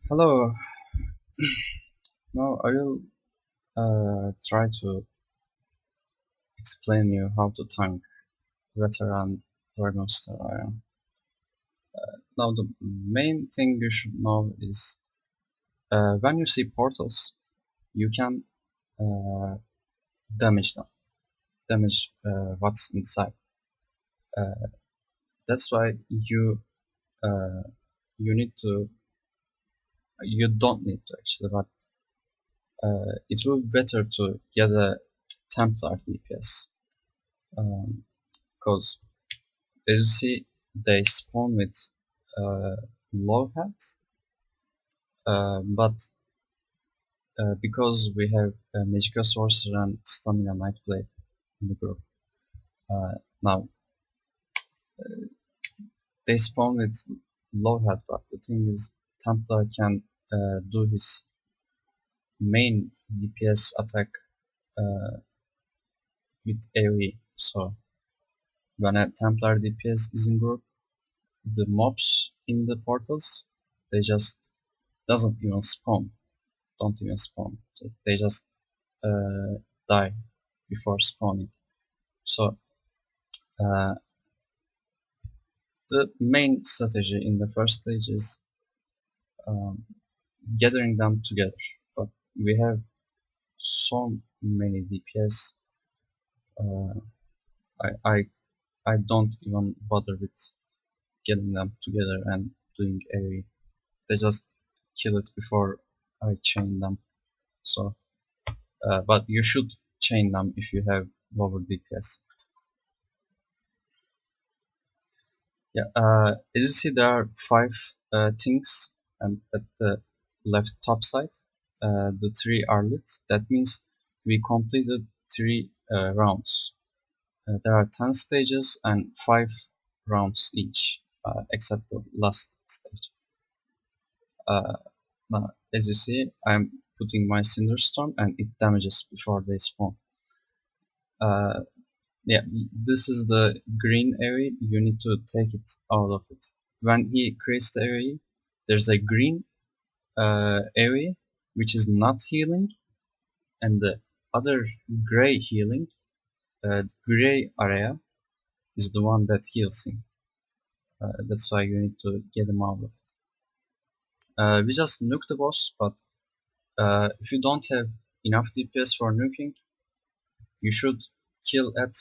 Hello. Now I will try to explain you how to tank veteran Dragonster Iron. Now the main thing you should know is when you see portals, you can uh, damage them, damage what's inside. Uh, that's why uh, you need to, you don't need to actually, but it will be better to get a Templar DPS because as you see, they spawn with low health, but because we have Magical Sorcerer and Stamina Nightblade in the group, now they spawn with low health, but the thing is, Templar can do his main DPS attack uh, with AoE. So when a Templar DPS is in group, the mobs in the portals, they just doesn't even spawn, don't even spawn. So they just die before spawning. So uh, the main strategy in the first stage is um, gathering them together. But we have so many DPS. Uh, I, I I don't even bother with getting them together and doing a. They just kill it before I chain them. So, but you should chain them if you have lower DPS. Yeah, as you see, there are five things, and at the left top side, the three are lit. That means we completed three rounds. There are 10 stages and 5 rounds each, except the last stage. Uh, Now, as you see, I'm putting my Cinderstorm and it damages before they spawn. Uh, yeah, this is the green area. You need to take it out of it. When he creates the area, there's a green area which is not healing, and the other gray healing, the gray area is the one that heals him. That's why you need to get him out of it. We just nuke the boss, but if you don't have enough DPS for nuking, you should kill at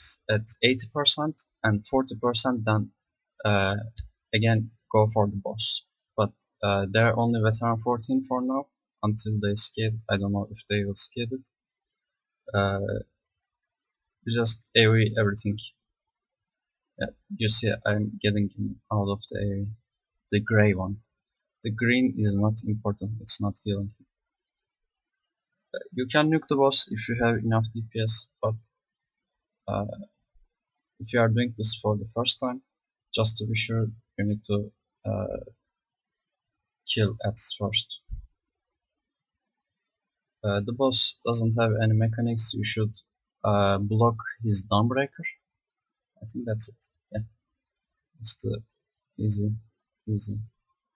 80% and 40%, then uh, again go for the boss. But they're only veteran 14 for now until they scale. I don't know if they will scale it. Just everything. Yeah, you see, I'm getting him out of the area. The gray one. The green is not important. It's not healing. You can nuke the boss if you have enough DPS, but uh, if you are doing this for the first time, just to be sure, you need to uh, kill Ats first. The boss doesn't have any mechanics. You should block his Dawnbreaker. I think that's it. Yeah, it's the easy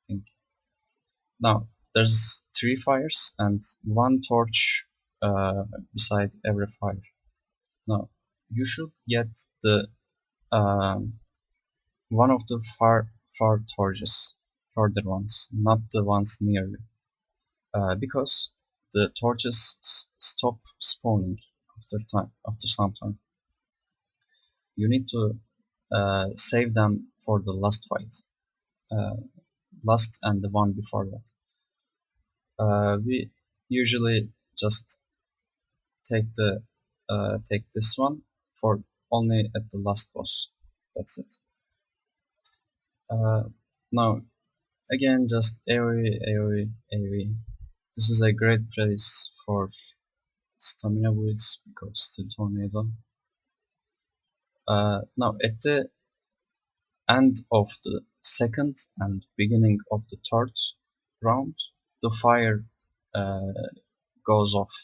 thing. Now there's 3 fires and 1 torch beside every fire. Now you should get the one of the far torches, further ones, not the ones near you, because the torches stop spawning after some time. You need to save them for the last fight, uh, last and the one before that. We usually just take this one for only at the last boss. That's it. Uh, Now again, just AoE. This is a great place for stamina builds because the tornado. Now at the end of the second and beginning of the third round, the fire uh, goes off.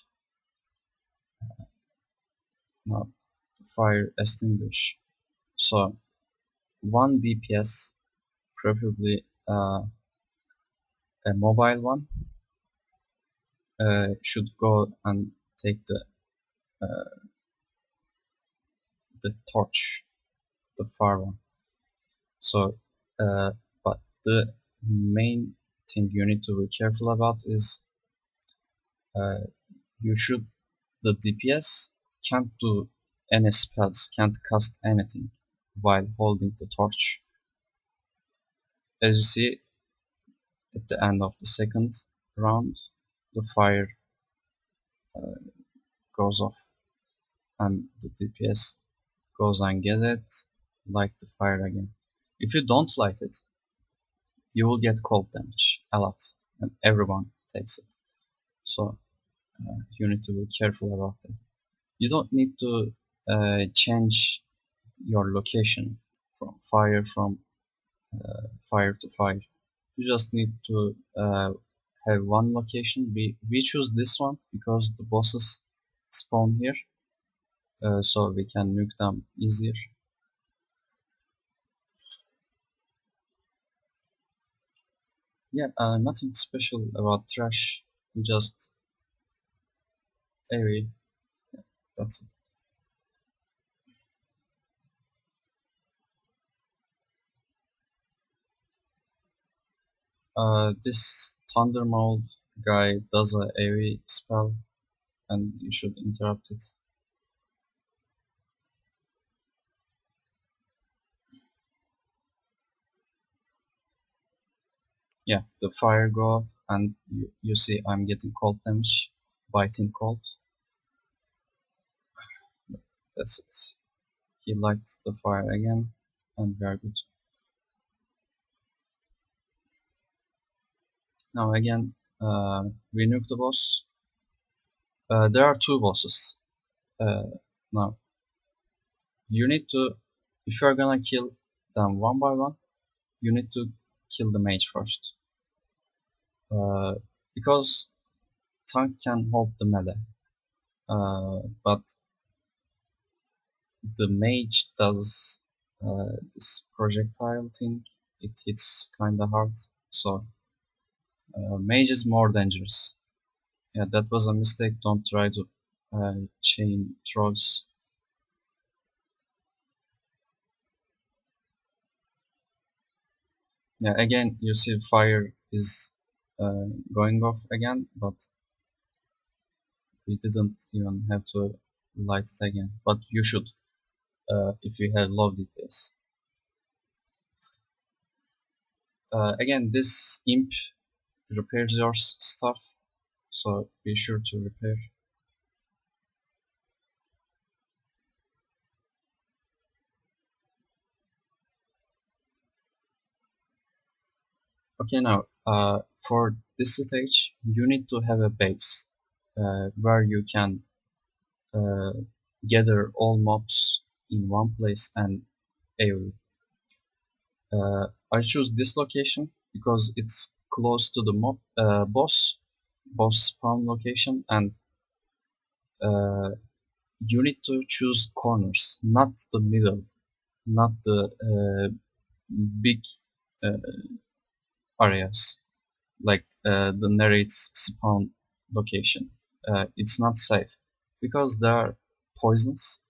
Now the fire extinguish. So 1 DPS, preferably a mobile one should go and take the torch, the far one. So, but the main thing you need to be careful about is you should the DPS can't do any spells, can't cast anything while holding the torch. As you see, at the end of the second round, the fire goes off, and the DPS goes and get it, light the fire again. If you don't light it, you will get cold damage a lot, and everyone takes it. So you need to be careful about that. You don't need to change your location from fire to fire. You just need to have one location. We choose this one because the bosses spawn here, so we can nuke them easier. Yeah, nothing special about trash, just area. That's it. This Thunder Mold guy does a AoE spell, and you should interrupt it. Yeah, the fire go off, and you see I'm getting cold damage, biting cold. That's it. He lights the fire again, and we are good. Now again, we nuke the boss. There are two bosses. Now you need to, if you are gonna kill them one by one, you need to kill the mage first. Because tank can hold the melee, but the mage does this projectile thing. It hits kinda hard, so mage is more dangerous. Yeah, that was a mistake. Don't try to chain trolls. Yeah, again you see fire is going off again, but we didn't even have to light it again. But you should if you have low DPS. Again, this imp repairs your stuff, so be sure to repair. Okay, now for this stage you need to have a base where you can uh, gather all mobs in one place and AoE. I choose this location because it's close to the boss spawn location, and uh, you need to choose corners, not the middle, not the big uh, areas like the narrates spawn location. It's not safe because there are poisons,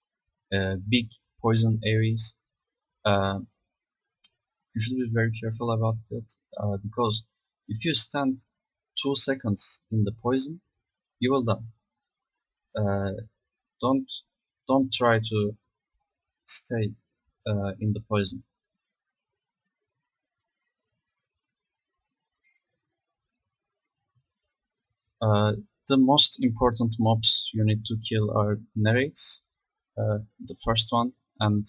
big poison areas. Uh, you should be very careful about that because if you stand 2 seconds in the poison, you will die. Uh, don't don't try to stay in the poison. Uh, the most important mobs you need to kill are narrates, the first one, and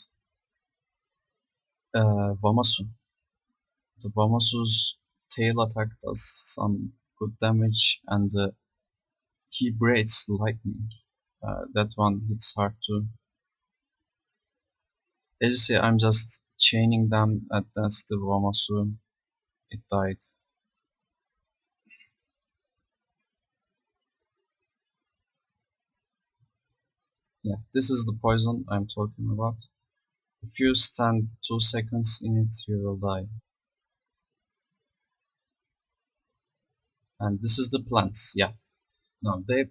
Vamasu. The Vamasu's tail attack does some good damage, and he breathes lightning. That one hits hard too. As you see, I'm just chaining them, and that's the Vamasu. It died. Yeah, this is the poison I'm talking about. If you stand 2 seconds in it, you will die. and this is the plants. Yeah, no, they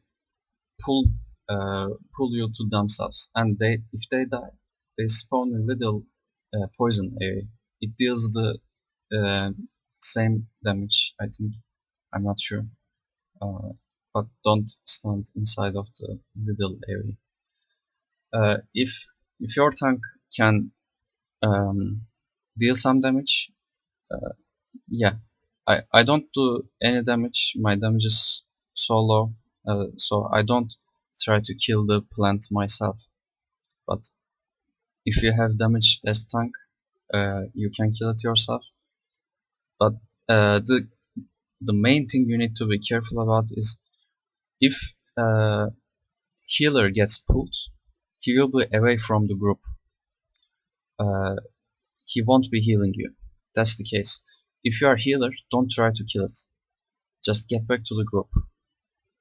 pull pull you to themselves, and they, if they die, they spawn a little poison area. It deals the uh, same damage, I think. I'm not sure, uh, but don't stand inside of the little area. If your tank can deal some damage, uh, yeah, I don't do any damage. My damage is so low, so I don't try to kill the plant myself. But if you have damage as tank, you can kill it yourself. But the main thing you need to be careful about is if healer gets pulled, he will be away from the group. Uh, he won't be healing you. That's the case. If you are healer, don't try to kill it. Just get back to the group.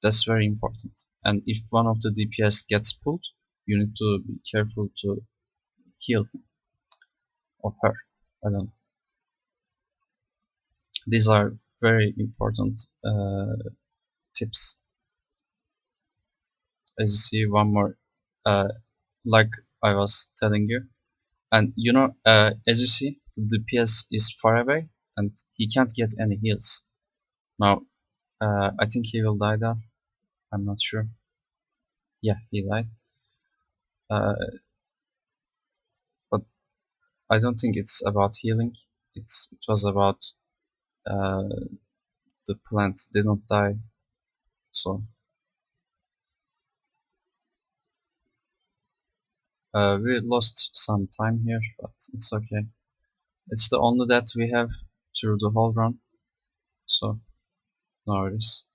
That's very important. And if one of the DPS gets pulled, you need to be careful to heal him or her. I don't know. These are very important tips. As you see, one more, uh, like I was telling you, and you know, as you see, the DPS is far away and he can't get any heals. Now, I think he will die there. I'm not sure. Yeah, he died. Uh, but I don't think it's about healing. It was about uh, the plant didn't die. So we lost some time here, but it's okay. It's the only that we have through the whole run. So no worries.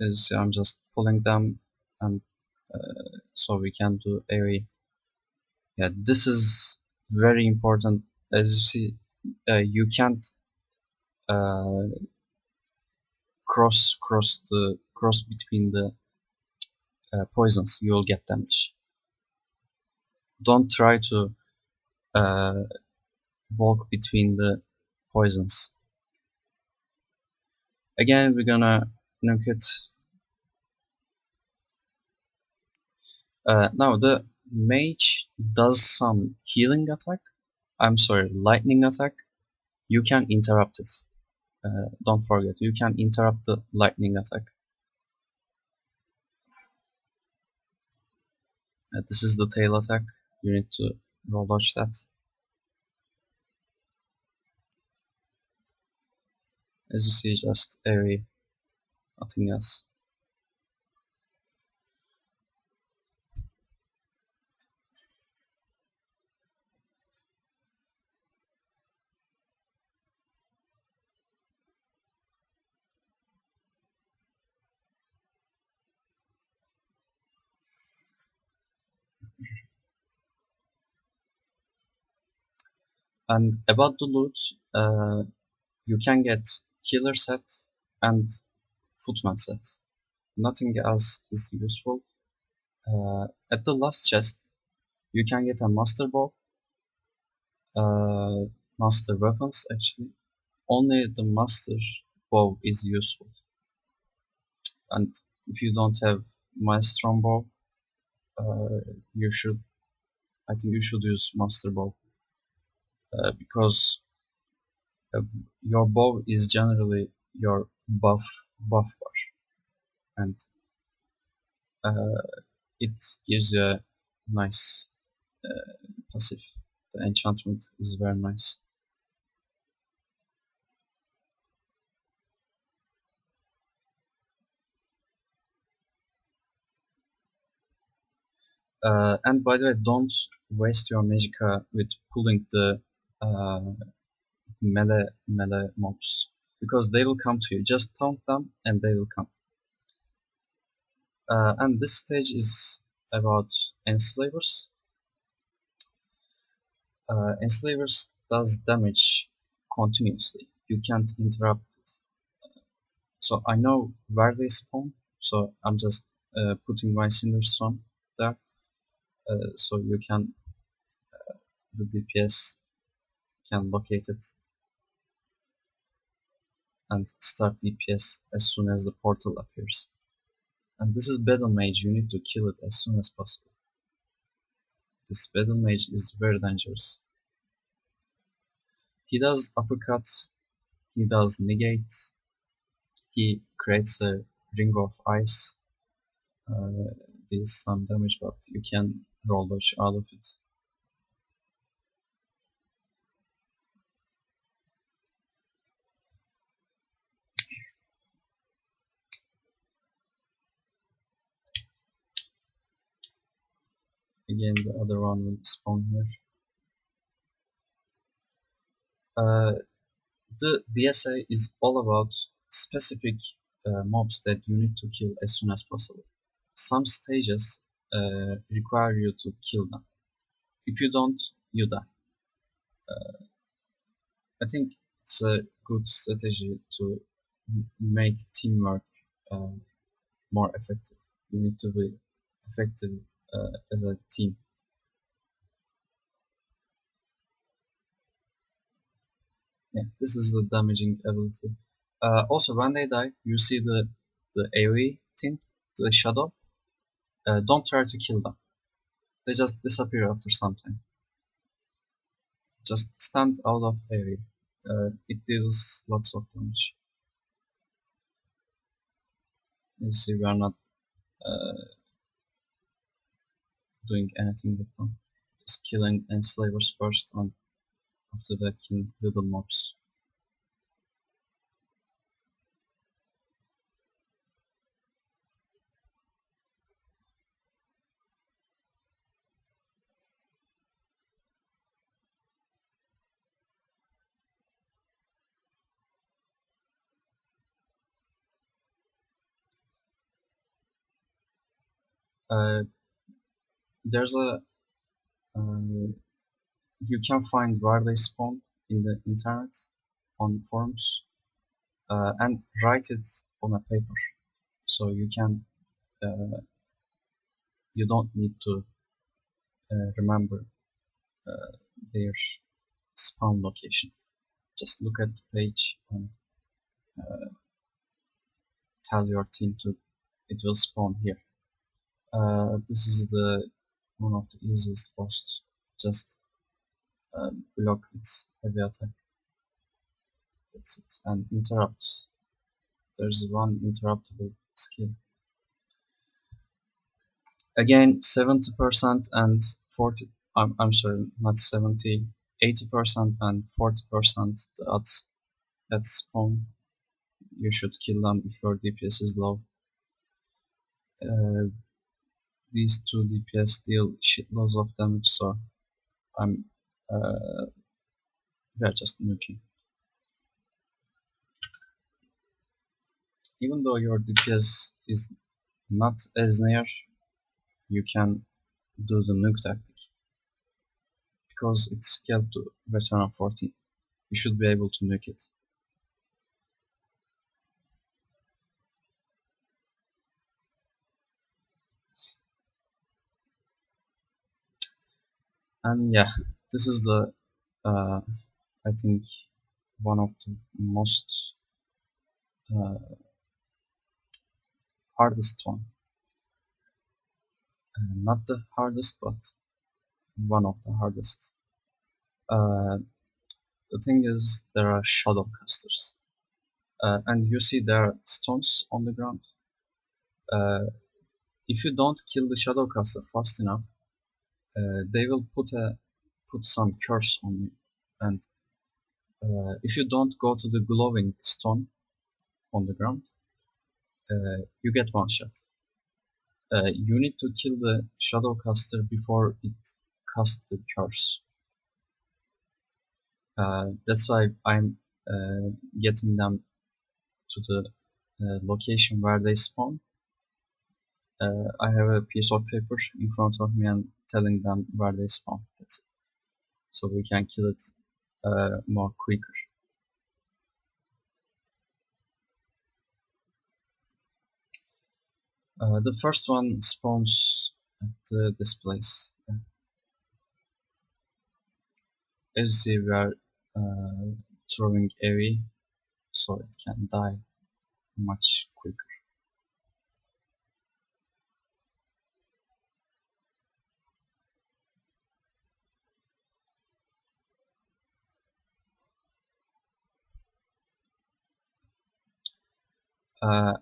Is I'm just pulling them, and so we can do AoE. Yeah, this is very important. As you see, you can't uh, cross between the poisons. You will get damage. Don't try to uh, walk between the poisons. Again, we're gonna nuke it. Now the mage does some healing attack. I'm sorry, lightning attack. You can interrupt it. Don't forget, you can interrupt the lightning attack. This is the tail attack. You need to roll dodge that. As you see, just AoE, nothing else. And about the loot, you can get healer set and footman set. Nothing else is useful. At the last chest, you can get a master bow, master weapons actually. Only the master bow is useful. And if you don't have master bow, you should, I think you should use master bow, because uh, your bow is generally your buff bar, and uh, it gives you a nice passive. The enchantment is very nice. And by the way, don't waste your magicka with pulling the uh, melee mobs, because they will come to you. Just taunt them and they will come. And this stage is about enslavers. Enslavers does damage continuously. You can't interrupt it. So I know where they spawn, so I'm just putting my cinderstone there, so you can, the DPS can locate it. and start DPS as soon as the portal appears. And this is Battle Mage, you need to kill it as soon as possible. This Battle Mage is very dangerous. He does uppercuts, he does negate, he creates a ring of ice, deals some damage, but you can roll dodge out of it. Again, the other one will spawn here. The DSA is all about specific mobs that you need to kill as soon as possible. Some stages require you to kill them. If you don't, you die. I think it's a good strategy to make teamwork more effective. You need to be effective as a team. Yeah, this is the damaging ability. Also, when they die, you see the AoE thing, the shadow. Don't try to kill them. They just disappear after some time. Just stand out of AoE. It deals lots of damage. You see, we are not doing anything with them. Just killing enslavers first, and after that, killing little mobs. There's a you can find where they spawn in the internet on forums and write it on a paper, so you can you don't need to remember their spawn location. Just look at the page and tell your team to it will spawn here. This is the one of the easiest posts. Just block its heavy attack. That's it. And interrupts. There's one interruptible skill. Again, 70% and 40. I'm sorry, not 70. 80% and 40% the odds at spawn. You should kill them if your DPS is low. These two DPS deal shitloads of damage, so I'm we are just nuking. Even though your DPS is not as near, you can do the nuke tactic because it's scaled to veteran of 14. You should be able to nuke it. And yeah, this is the I think one of the most hardest one. Not the hardest, but one of the hardest. The thing is, there are shadow casters, and you see there are stones on the ground. If you don't kill the shadow caster fast enough, they will put some curse on you, and if you don't go to the glowing stone on the ground, you get one shot. You need to kill the shadow caster before it casts the curse. That's why I'm getting them to the location where they spawn. I have a piece of paper in front of me and telling them where they spawn. That's it. So we can kill it more quicker. The first one spawns at this place. As you see, we are throwing AoE. so it can die much quicker.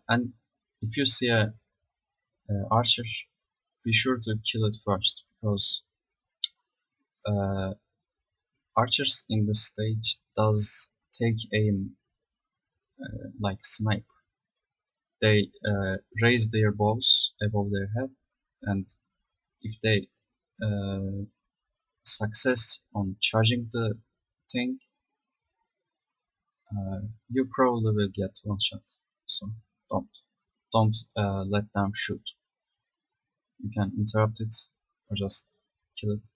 And if you see a archer, be sure to kill it first, because uh, archers in this stage does take aim like snipe. They raise their bows above their head, and if they uh, success on charging the thing, you probably will get one shot. So don't let them shoot. You can interrupt it or just kill it.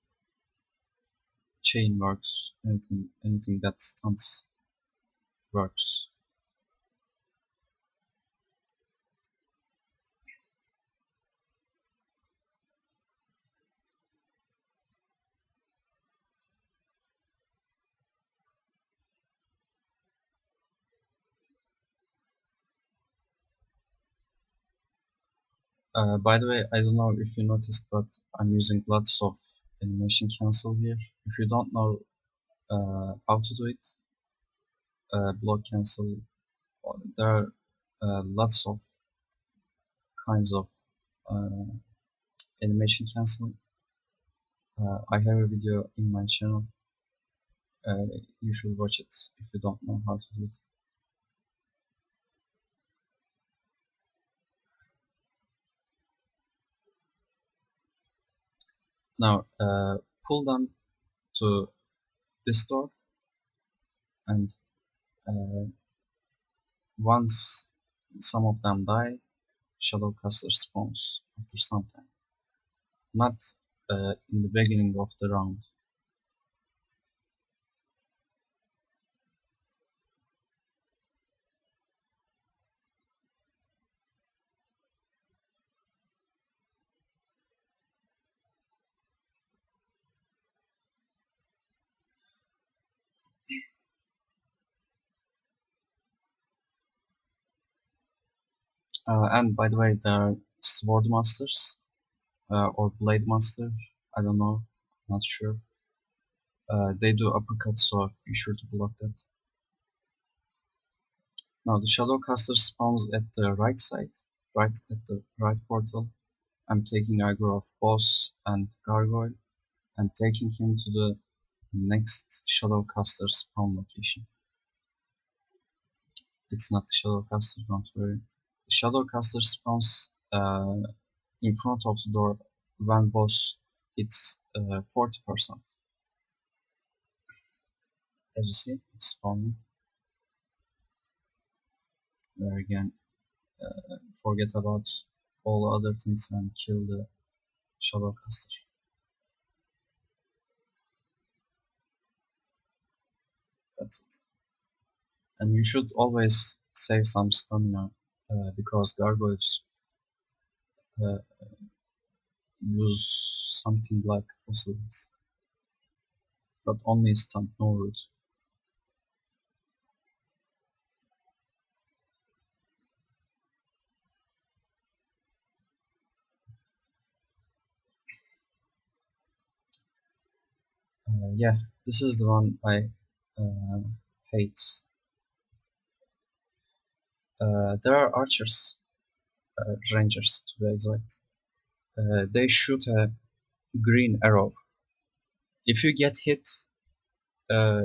Chain works. Anything that stuns works. By the way, I don't know if you noticed, but I'm using lots of animation cancel here. If you don't know how to do it, block cancel, there are lots of kinds of uh, animation canceling. I have a video in my channel. You should watch it if you don't know how to do it. Now, pull them to this door, and uh, once some of them die, Shadow Caster spawns after some time. Not in the beginning of the round. And by the way, there are Sword Masters or Blade Master. I don't know, not sure. They do uppercut, so be sure to block that. Now the Shadow Caster spawns at the right side, right at the right portal. I'm taking aggro of boss and gargoyle and taking him to the next Shadow Caster spawn location. It's not the Shadow Caster, don't worry. The Shadow Caster spawns in front of the door when boss hits 40%. As you see, it's spawning. There again, forget about all other things and kill the Shadow Caster. That's it. And you should always save some stamina because gargoyles uh, use something like fossils, but only stamp, no root. Yeah, this is the one I hate. There are archers, rangers to be exact. They shoot a green arrow. If you get hit, uh,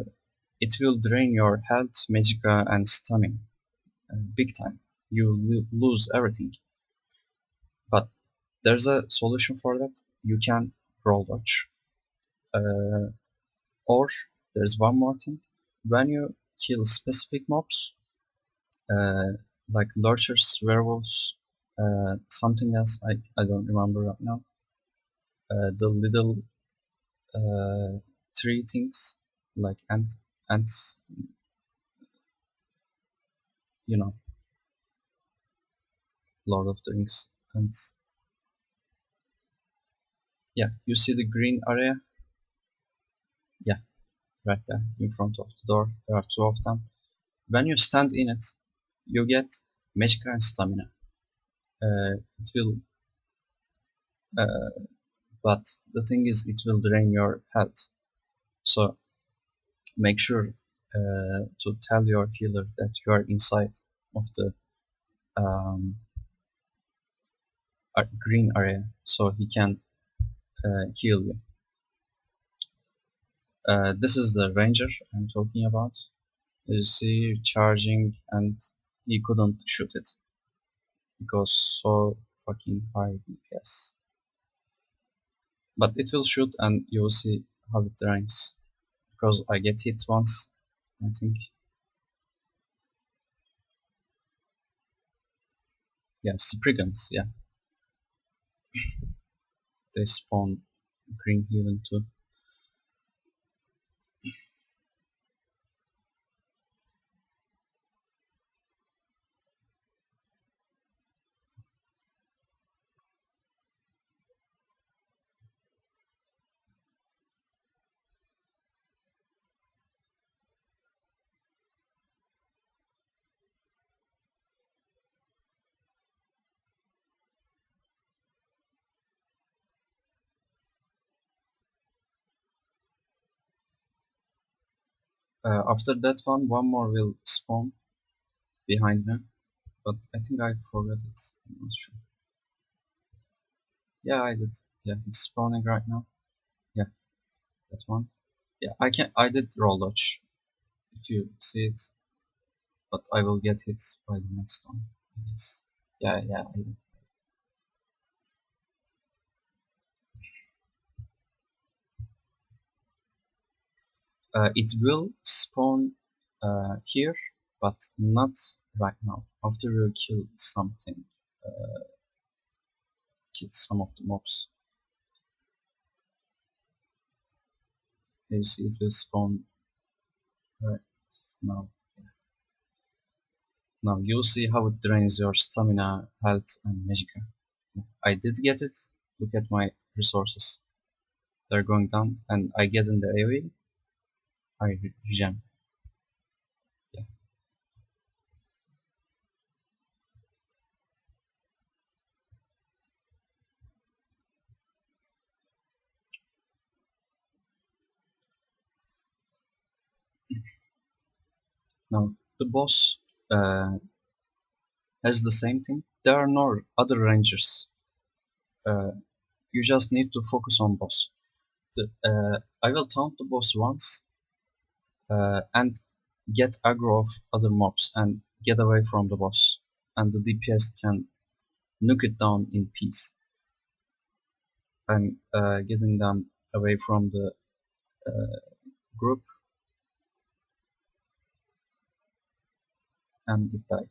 it will drain your health, magicka, and stamina big time. You lose everything. But there's a solution for that. You can roll dodge. Uh, or there's one more thing. When you kill specific mobs, uh, like lurchers, werewolves, something else, I don't remember right now. The little tree things, like ants, you know, Lord of the Rings ants. Yeah, you see the green area? Yeah, right there in front of the door. There are two of them. When you stand in it, you get magic and stamina. It will, uh, but the thing is, it will drain your health. So make sure to tell your healer that you are inside of the um, green area, so he can heal you. This is the ranger I'm talking about. You see charging, and he couldn't shoot it because so fucking high DPS. But it will shoot, and you will see how it drains. Because I get hit once, I think. Yeah, Spriggans, yeah. They spawn green healing too. After that one more will spawn behind me. But I think I forgot it. I'm not sure. Yeah, I did. Yeah, it's spawning right now. Yeah, that one. Yeah, I did roll dodge. If you see it, but I will get hit by the next one, I guess. Yeah, I did. It will spawn here, but not right now. After you kill something, uh, kill some of the mobs. You see, it will spawn right now. Now you see how it drains your stamina, health, and magicka. I did get it. Look at my resources. They're going down, and I get in the AoE. I regen. Yeah. Now the boss has the same thing. There are no other rangers. Uh, you just need to focus on boss. I will taunt the boss once and get aggro of other mobs and get away from the boss, and the DPS can nuke it down in peace. I'm getting them away from the uh, group, and it died.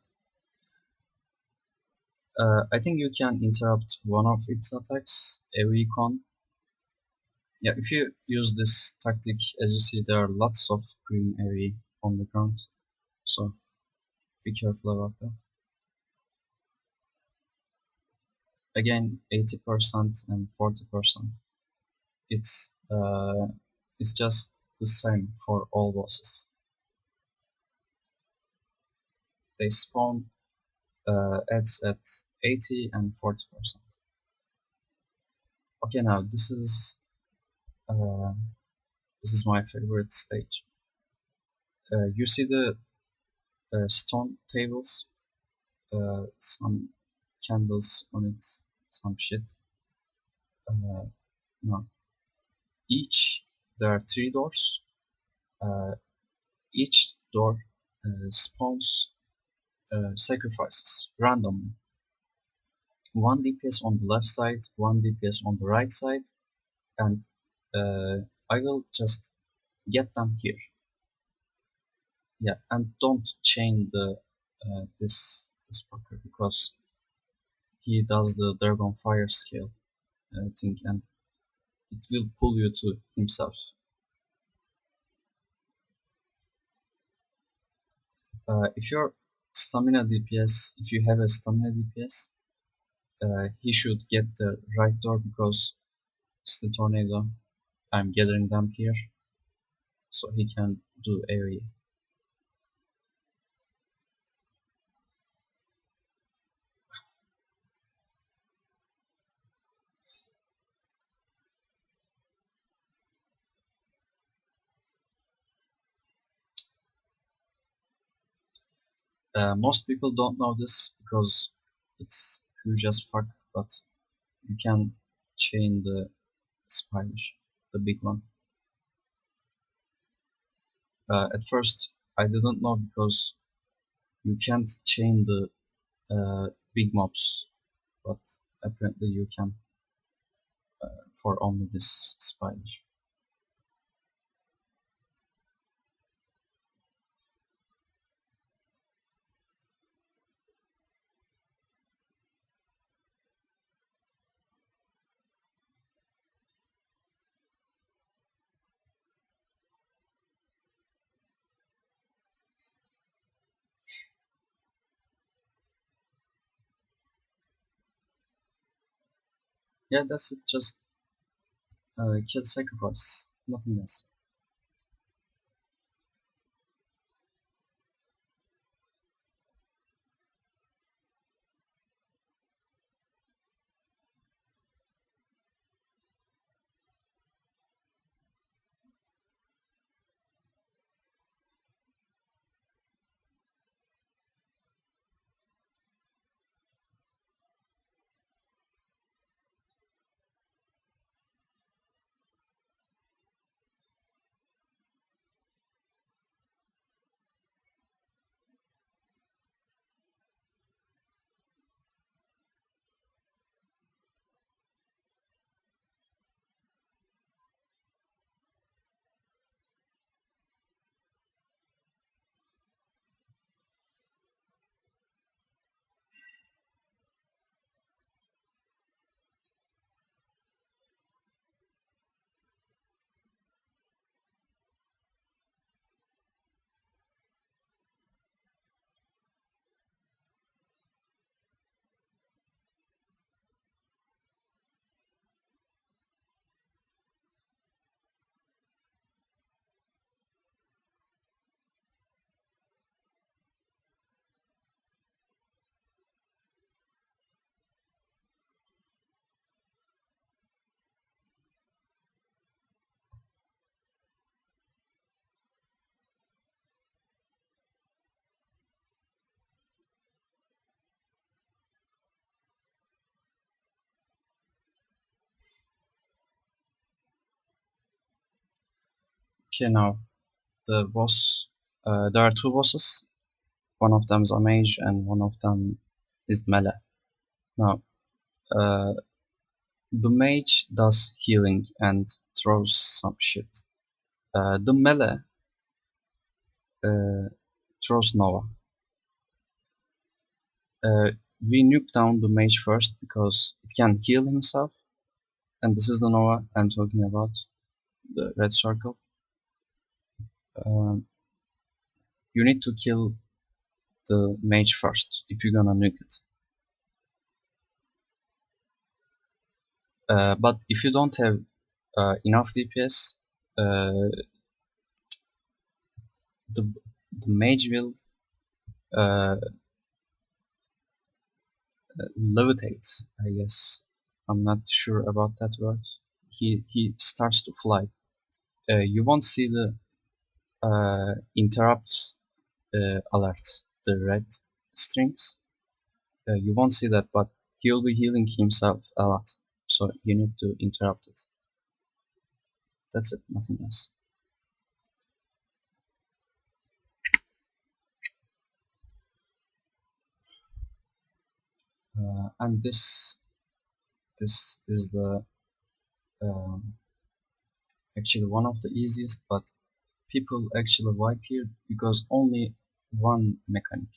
I think you can interrupt one of its attacks every con. Yeah, if you use this tactic, as you see, there are lots of green area on the ground, so be careful about that. Again, 80% and 40%. It's just the same for all bosses. They spawn adds at 80 and 40%. Okay, now uh, this is my favorite stage. You see the stone tables, some candles on it, some shit. No, each there are three doors. Uh, each door spawns sacrifices randomly. One DPS on the left side, one DPS on the right side, and I will just get them here. Yeah, and don't chain the this fucker, because he does the Dragon Fire scale thing, and it will pull you to himself. If your stamina DPS, if you have a stamina DPS, he should get the right door, because it's the tornado. I'm gathering them here, so he can do area. Most people don't know this because it's huge as fuck, but you can chain the spider, the big one. At first, I didn't know because you can't chain the big mobs, but apparently you can for only this spider. Yeah, that's it. Just kill sacrifice, nothing else. Okay, now the boss. There are two bosses. One of them is a mage, and one of them is melee. Now, uh, the mage does healing and throws some shit. The melee uh, throws Nova. Uh, we nuke down the mage first because it can heal himself, and this is the Nova I'm talking about, the red circle. Um, you need to kill the mage first if you're gonna nuke it. But if you don't have enough DPS, uh, the the mage will uh, levitate. I guess I'm not sure about that word. He starts to fly. You won't see the interrupt alert, the red strings. You won't see that, but he'll be healing himself a lot. So you need to interrupt it. That's it, nothing else. And this is the um, actually one of the easiest, but people actually wipe here because only one mechanic.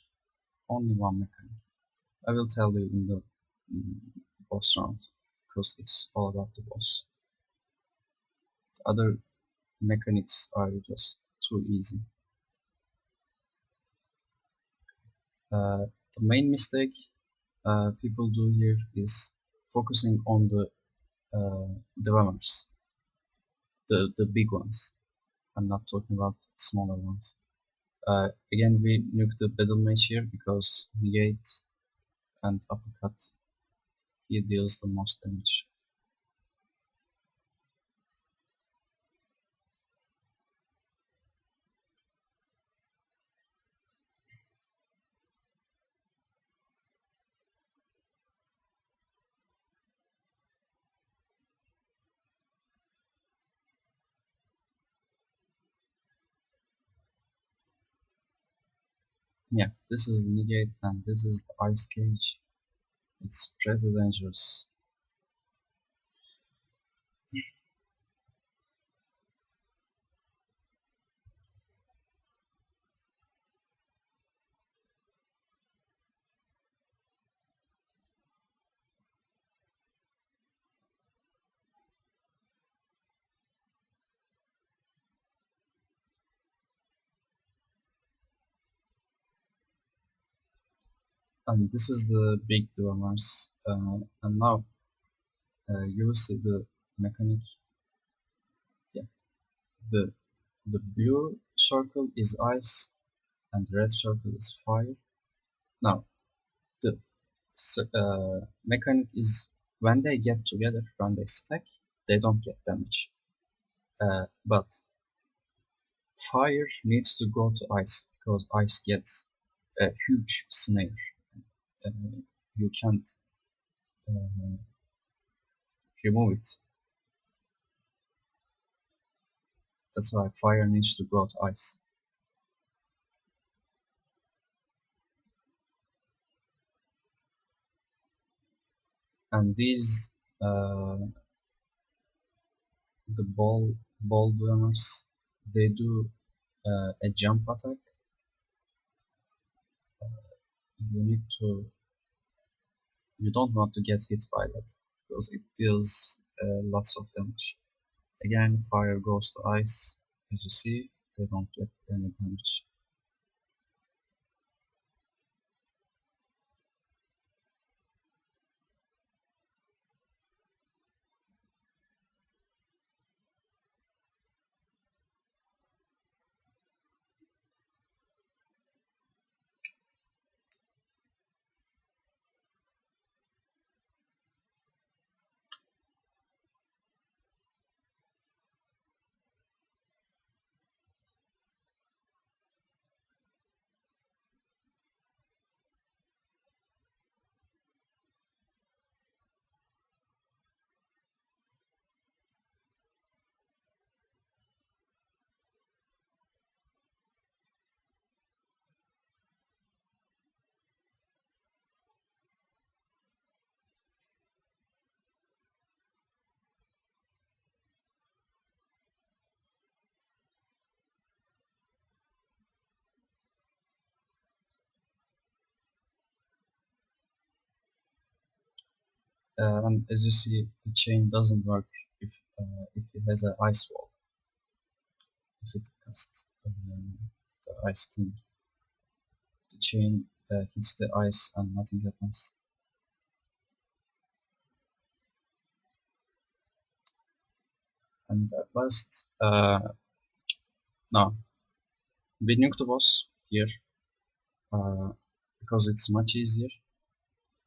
I will tell you in the mm, boss round because it's all about the boss. The other mechanics are just too easy. The main mistake people do here is focusing on the dwellers, the big ones. I'm not talking about smaller ones. Again, we nuke the battle mage here because negate and uppercut, he deals the most damage. Yeah, this is the negate and this is the ice cage. It's pretty dangerous. And this is the big dormers. And now you will see the mechanic. Yeah, the the blue circle is ice and the red circle is fire. Now the mechanic is when they get together, when they stack, they don't get damage. But fire needs to go to ice because ice gets a huge snare. Uh, you can't uh, remove it. That's why fire needs to go to ice. And these the ball drummers, they do a jump attack. You need to you don't want to get hit by that because it deals lots of damage. Again, fire goes to ice. As you see, they don't get any damage. And as you see, the chain doesn't work if it has an ice wall. If it casts the ice thing, the chain hits the ice and nothing happens. And at last, now we nuke the boss here uh, because it's much easier.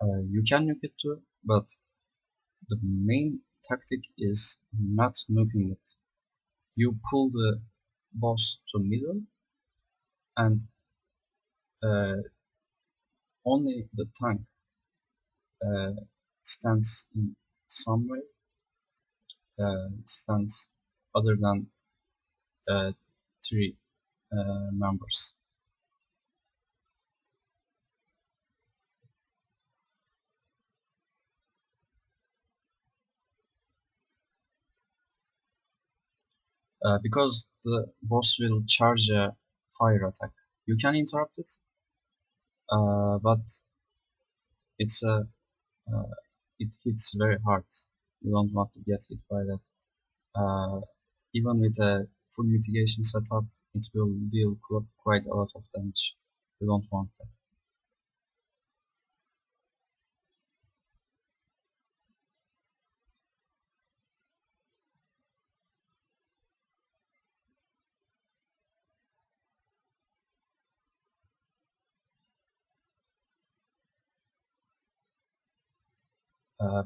You can nuke it too, but the main tactic is not nuking it. You pull the boss to middle and uh, only the tank uh, stands in some way, stands other than uh, three members. Because the boss will charge a fire attack. You can interrupt it, but it's a it hits very hard. You don't want to get hit by that. Even with a full mitigation setup, it will deal quite a lot of damage. You don't want that.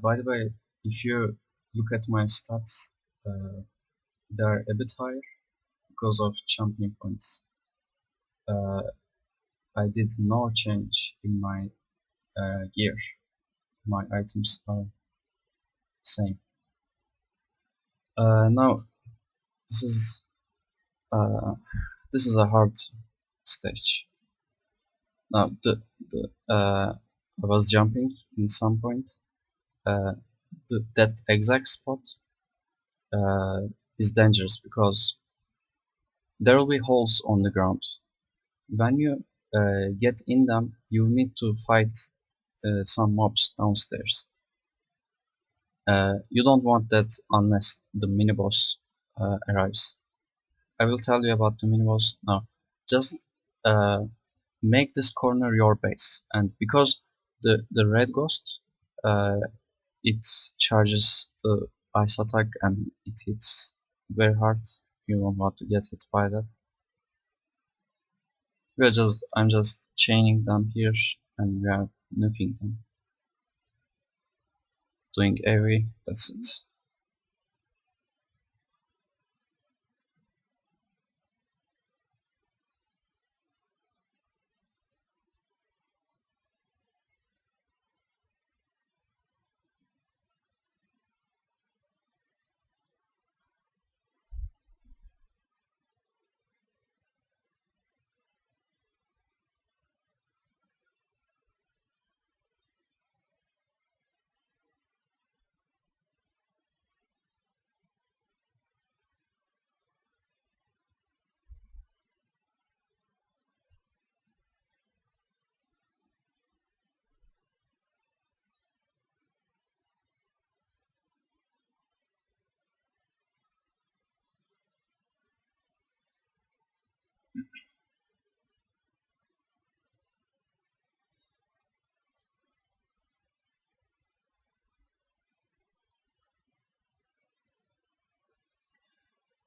By the way, if you look at my stats, uh, they're a bit higher because of champion points. Uh, I did no change in my gear. My items are same. Now this is uh, this is a hard stage. Now I was jumping in some point. Uh, that exact spot uh, is dangerous because there will be holes on the ground. When you get in them, you need to fight some mobs downstairs. You don't want that unless the mini boss arrives. I will tell you about the mini boss now. Just make this corner your base, and because the red ghost uh, it charges the ice attack and it hits very hard. You don't want to get hit by that. I'm just chaining them here and we are nuking them. Doing AoE, that's it.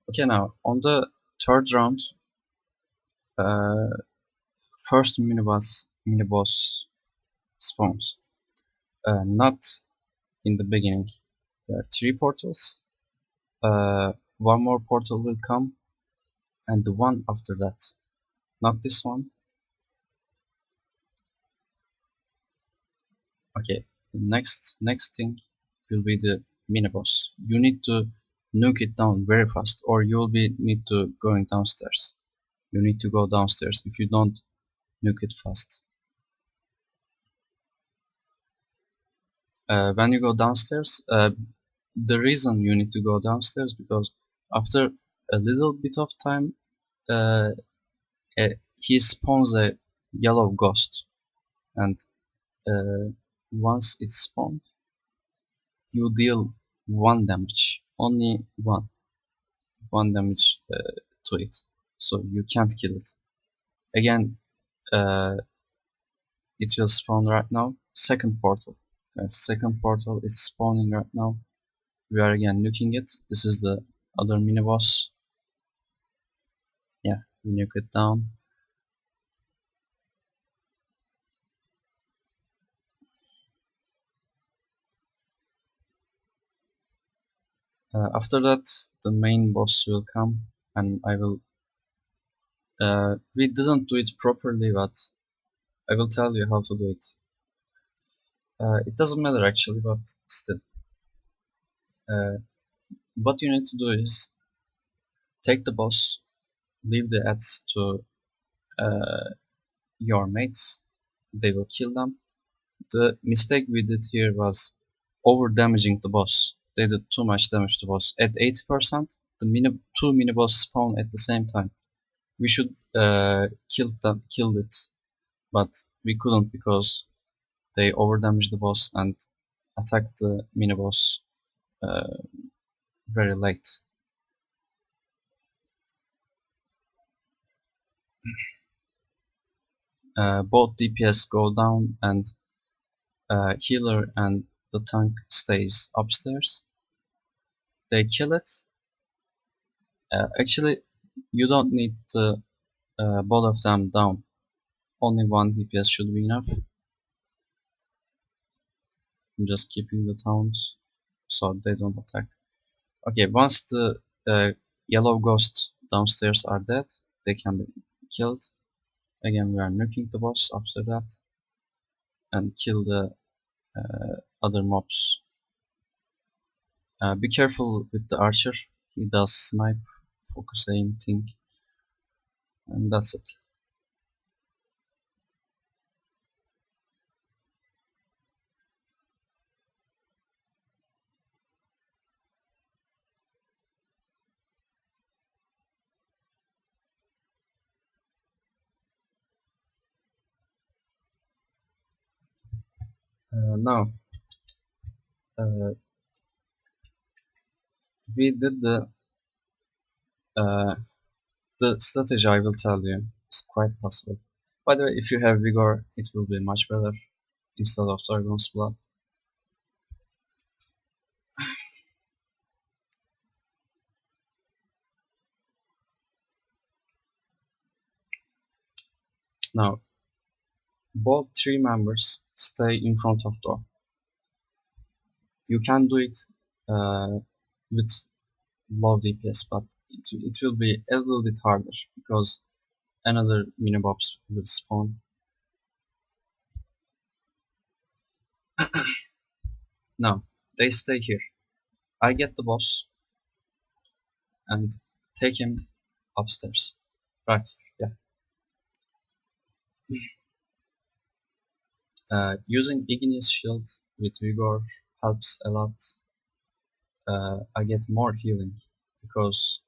Okay, now on the third round, uh, first mini boss spawns. Not in the beginning. There are three portals. One more portal will come, and the one after that. Not this one. Okay, the next thing will be the mini boss. You need to nuke it down very fast, or you will be need to going downstairs. You need to go downstairs if you don't nuke it fast. When you go downstairs, the reason you need to go downstairs because after a little bit of time, uh, he spawns a yellow ghost, and once it's spawned, you deal one damage, only one damage to it, so you can't kill it. Again, uh, it will spawn right now. Second portal. Second portal is spawning right now. We are again nuking it. This is the other mini boss. Yeah, we nuke it down. After that, the main boss will come, and I will. We didn't do it properly, but I will tell you how to do it. It doesn't matter actually, but still. Uh, what you need to do is take the boss, leave the ads to your mates. They will kill them. The mistake we did here was over damaging the boss. They did too much damage to the boss. At 80%, two mini boss spawn at the same time. We should killed it, but we couldn't because they over damaged the boss and attacked the mini boss uh, very late. Both DPS go down and healer and the tank stays upstairs. They kill it. Actually, you don't need both of them down. Only one DPS should be enough. I'm just keeping the towns so they don't attack. Okay, once the yellow ghosts downstairs are dead, they can be killed. Again, we are nuking the boss after that and kill the other mobs. Be careful with the archer. He does snipe, focus aim thing, and that's it. Now, uh, we did uh, the strategy I will tell you is quite possible. By the way, if you have vigor, it will be much better instead of dragon's blood. Now, both three members stay in front of door. You can do it with low DPS, but it will be a little bit harder because another minibobs will spawn. Now, they stay here. I get the boss and take him upstairs. Right, yeah. Using Igneous Shield with Vigor helps a lot. I get more healing because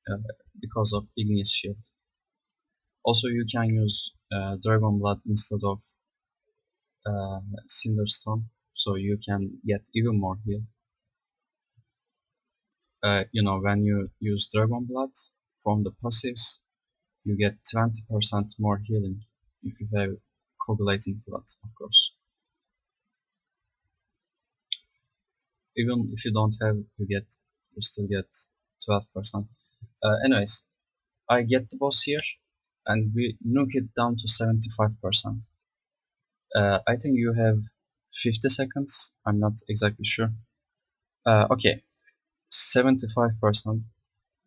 uh, because of Igneous Shield. Also, you can use Dragon Blood instead of Cinderstorm, so you can get even more heal. You know, when you use Dragon Blood from the passives, you get 20% more healing if you have coagulating blood, of course. Even if you don't have, you still get 12%. Anyways, I get the boss here, and we nuke it down to 75%. I think you have 50 seconds. I'm not exactly sure. Okay, 75%.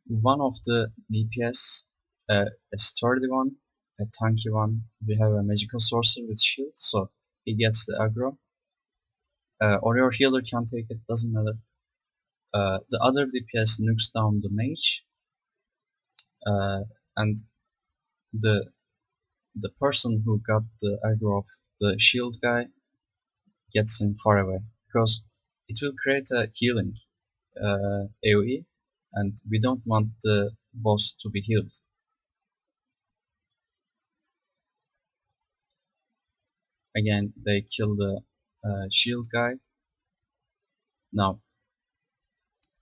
One of the DPS, a sturdy one, a tanky one. We have a magical sorcerer with shield, so he gets the aggro. Or your healer can take it, doesn't matter. The other DPS nukes down the mage, and the the person who got the aggro of the shield guy gets him far away because it will create a healing AoE, and we don't want the boss to be healed. Again, they kill the shield guy. Now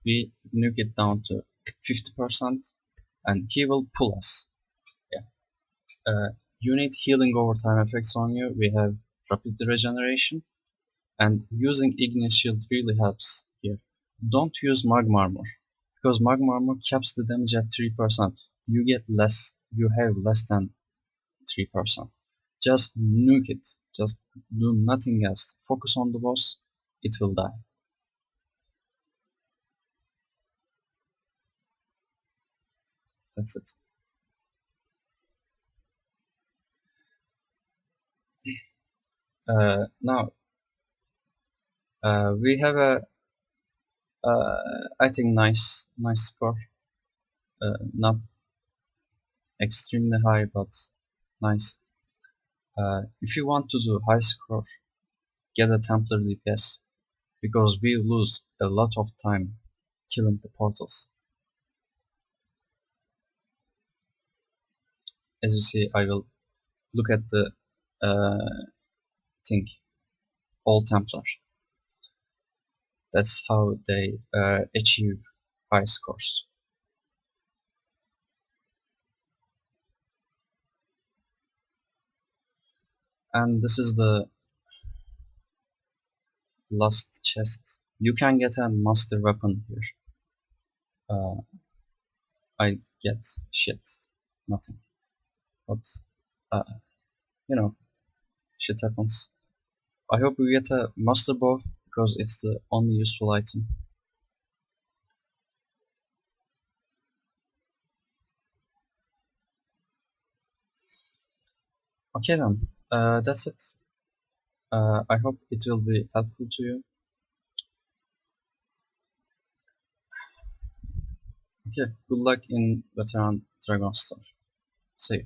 we nuke it down to 50%, and he will pull us. Yeah. You need healing over time effects on you. We have rapid regeneration, and using Igneous Shield really helps here. Don't use Magma Armor, because Magma Armor caps the damage at 3%. You get less, you have less than 3%. Just nuke it. Just do nothing else. Focus on the boss. It will die. That's it. Now we have a I think nice score. Not extremely high, but nice. If you want to do high score, get a Templar DPS because we lose a lot of time killing the portals. As you see, I will look at the thing, all Templar. That's how they achieve high scores. And this is the last chest. You can get a master weapon here. I get shit, nothing. But uh, you know, shit happens. I hope you get a master bow because it's the only useful item. Okay then, that's it. I hope it will be helpful to you. Okay, good luck in Veteran Dragon Star. See you.